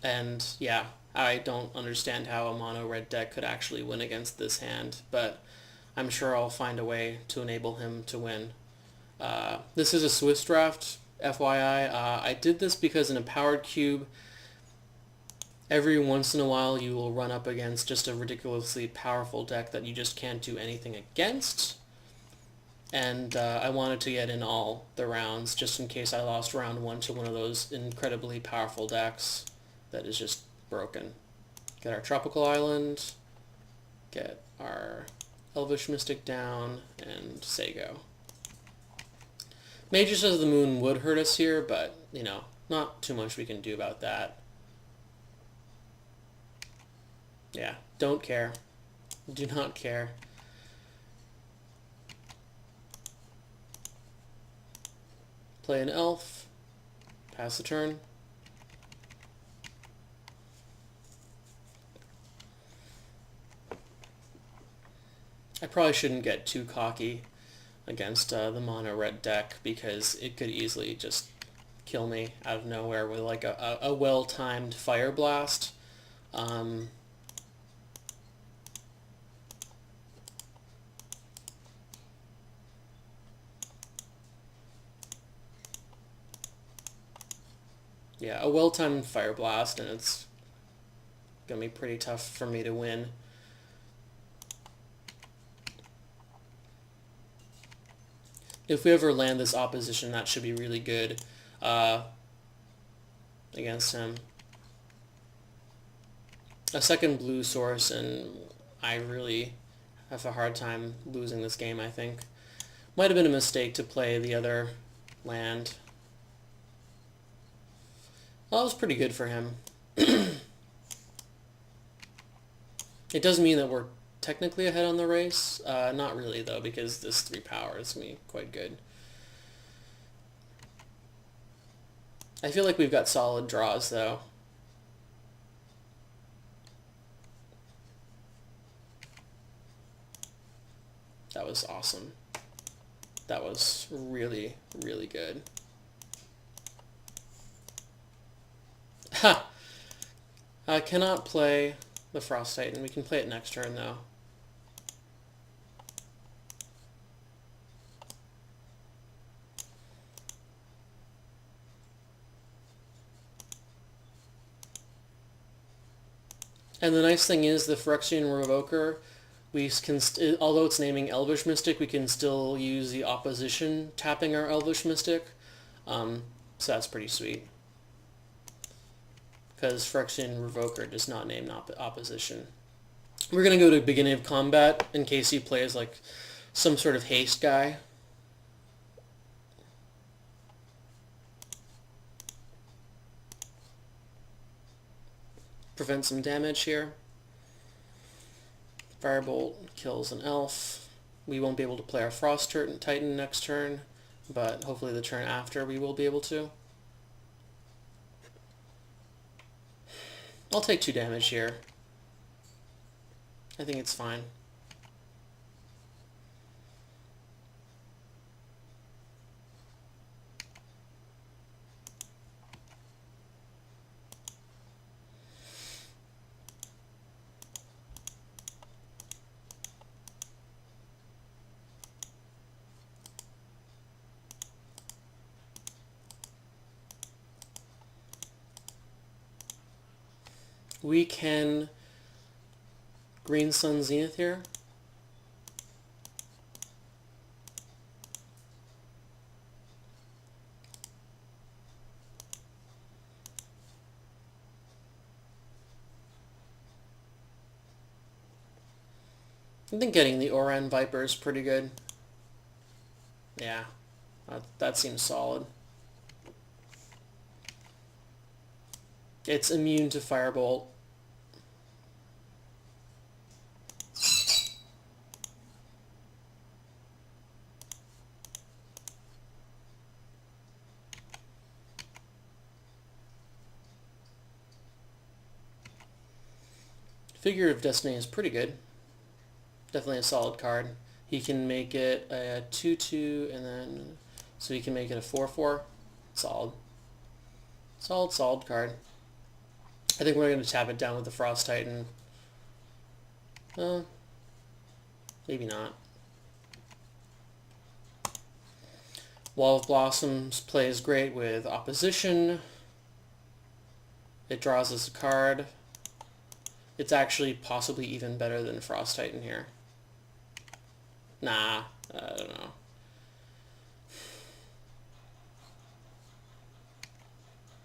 And yeah, I don't understand how a mono red deck could actually win against this hand, but I'm sure I'll find a way to enable him to win. This is a Swiss draft, FYI. I did this because in a powered cube, every once in a while you will run up against just a ridiculously powerful deck that you just can't do anything against. And I wanted to get in all the rounds just in case I lost round one to one of those incredibly powerful decks that is just broken. Get our Tropical Island, get our Elvish Mystic down, and say go. Mages of the Moon would hurt us here, but, you know, not too much we can do about that. Yeah, don't care. Do not care. Play an elf. Pass the turn. I probably shouldn't get too cocky against the mono red deck because it could easily just kill me out of nowhere with like a well-timed Fire Blast. Yeah, a well-timed Fire Blast, and it's going to be pretty tough for me to win. If we ever land this opposition, that should be really good against him. A second blue source, and I really have a hard time losing this game, I think. Might have been a mistake to play the other land. Well, that was pretty good for him. It doesn't mean that we're technically ahead on the race. Not really, though, because this 3 power is going to be quite good. I feel like we've got solid draws, though. That was awesome. That was really, really good. Ha! I cannot play the Frost Titan. We can play it next turn, though. And the nice thing is the Phyrexian Revoker, we can, although it's naming Elvish Mystic, we can still use the opposition tapping our Elvish Mystic. So that's pretty sweet. Because Phyrexian Revoker does not name opposition. We're going to go to beginning of combat in case he plays like some sort of haste guy. Prevent some damage here. Firebolt kills an elf. We won't be able to play our Frost Titan next turn, but hopefully the turn after we will be able to. I'll take 2 damage here. I think it's fine. We can Green Sun Zenith here. I think getting the Oran Viper is pretty good. Yeah, that seems solid. It's immune to Firebolt. Figure of Destiny is pretty good. Definitely a solid card. He can make it a 2/2 and then, so he can make it a 4/4. Solid. Solid card. I think we're going to tap it down with the Frost Titan. Maybe not. Wall of Blossoms plays great with opposition. It draws us a card. It's actually possibly even better than Frost Titan here. Nah, I don't know.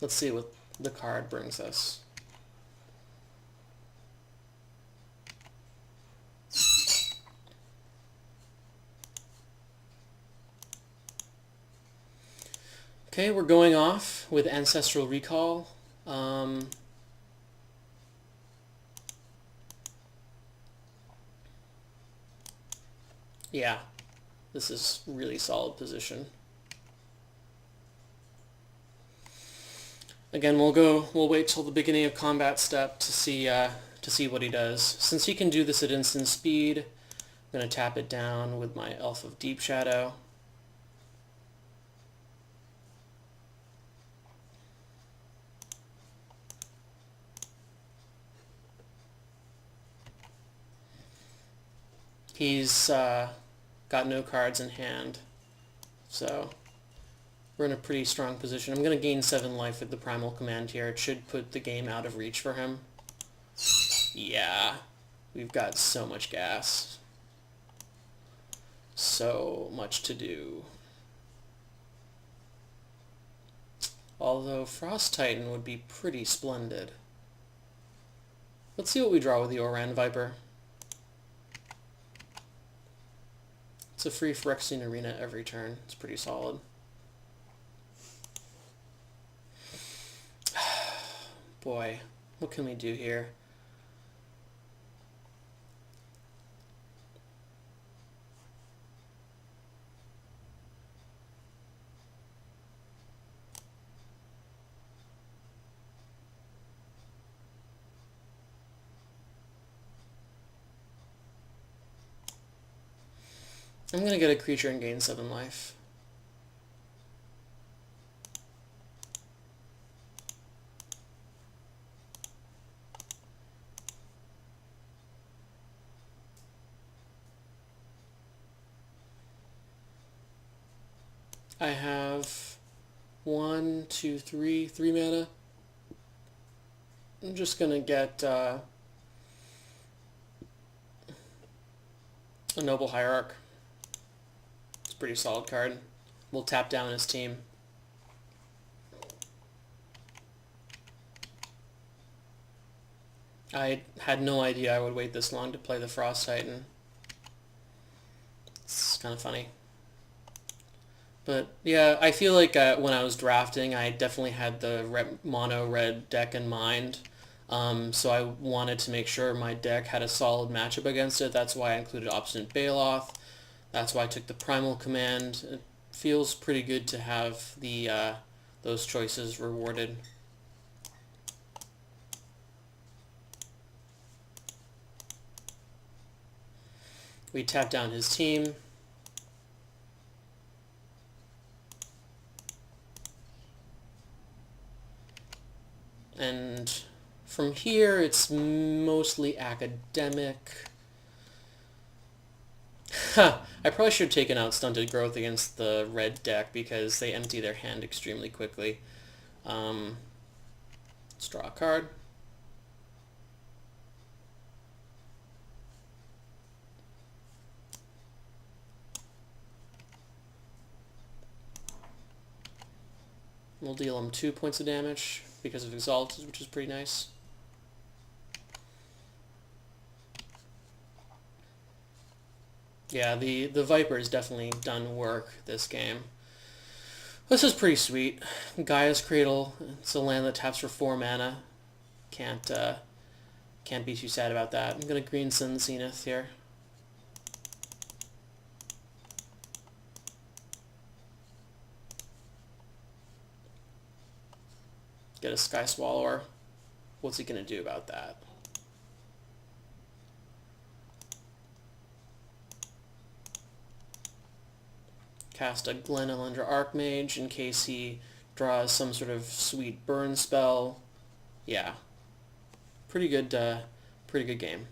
Let's see what the card brings us. Okay, we're going off with Ancestral Recall. Yeah, this is really solid position. Again, we'll wait till the beginning of combat step to see what he does. Since he can do this at instant speed, I'm going to tap it down with my Elf of Deep Shadow. He's got no cards in hand, so we're in a pretty strong position. I'm going to gain 7 life with the Primal Command here. It should put the game out of reach for him. Yeah, we've got so much gas. So much to do. Although Frost Titan would be pretty splendid. Let's see what we draw with the Oran Viper. It's a free Phyrexian Arena every turn. It's pretty solid. Boy, what can we do here? I'm going to get a creature and gain 7 life. I have 1, 2, 3 mana. I'm just going to get a Noble Hierarch. It's a pretty solid card. We'll tap down his team. I had no idea I would wait this long to play the Frost Titan. It's kind of funny. But yeah, I feel like when I was drafting, I definitely had the mono red deck in mind. So I wanted to make sure my deck had a solid matchup against it. That's why I included Obstinate Baloth. That's why I took the Primal Command. It feels pretty good to have those choices rewarded. We tap down his team. And from here, it's mostly academic. I probably should have taken out Stunted Growth against the red deck because they empty their hand extremely quickly. Let's draw a card. We'll deal him 2 points of damage because of Exalted, which is pretty nice. Yeah, the Viper's definitely done work this game. This is pretty sweet. Gaia's Cradle, it's a land that taps for 4 mana. Can't be too sad about that. I'm going to green Sun Zenith here. Get a Sky Swallower. What's he going to do about that? Cast a Glen Elendra Archmage in case he draws some sort of sweet burn spell. Yeah, pretty good game.